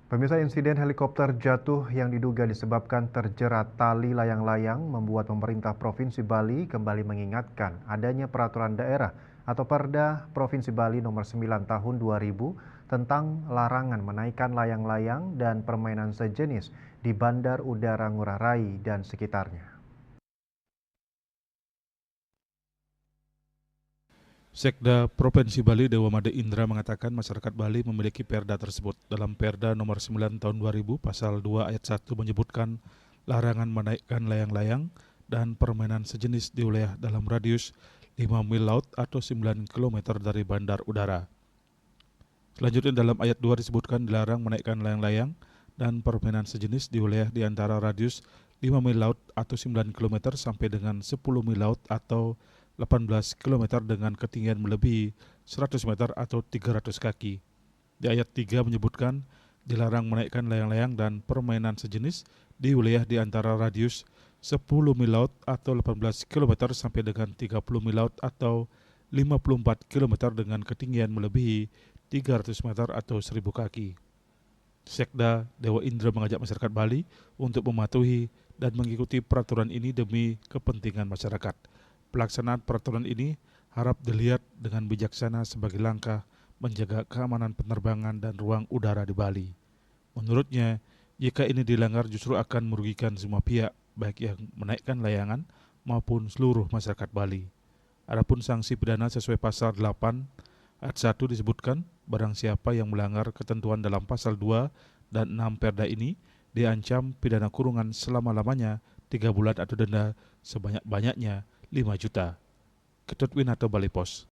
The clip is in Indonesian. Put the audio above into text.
Pemirsa, insiden helikopter jatuh yang diduga disebabkan terjerat tali layang-layang membuat pemerintah Provinsi Bali kembali mengingatkan adanya peraturan daerah atau Perda Provinsi Bali nomor 9 tahun 2000 tentang larangan menaikkan layang-layang dan permainan sejenis di Bandar Udara Ngurah Rai dan sekitarnya. Sekda Provinsi Bali Dewa Made Indra mengatakan masyarakat Bali memiliki perda tersebut. Dalam Perda nomor 9 tahun 2000 pasal 2 ayat 1 menyebutkan larangan menaikkan layang-layang dan permainan sejenis di wilayah dalam radius 5 mil laut atau 9 km dari bandar udara. Selanjutnya dalam ayat 2 disebutkan dilarang menaikkan layang-layang dan permainan sejenis di wilayah di antara radius 5 mil laut atau 9 km sampai dengan 10 mil laut atau 18 km dengan ketinggian melebihi 100 meter atau 300 kaki. Di ayat 3 menyebutkan dilarang menaikkan layang-layang dan permainan sejenis di wilayah di antara radius 10 mil laut atau 18 km sampai dengan 30 mil laut atau 54 km dengan ketinggian melebihi 300 meter atau 1000 kaki. Sekda Dewa Indra mengajak masyarakat Bali untuk mematuhi dan mengikuti peraturan ini demi kepentingan masyarakat. Pelaksanaan peraturan ini harap dilihat dengan bijaksana sebagai langkah menjaga keamanan penerbangan dan ruang udara di Bali. Menurutnya, jika ini dilanggar justru akan merugikan semua pihak, baik yang menaikkan layangan maupun seluruh masyarakat Bali. Adapun sanksi pidana sesuai pasal 8 ayat 1 disebutkan barang siapa yang melanggar ketentuan dalam pasal 2 dan 6 Perda ini diancam pidana kurungan selama-lamanya 3 bulan atau denda sebanyak-banyaknya 5 juta. Ketut Winarto, Bali Pos.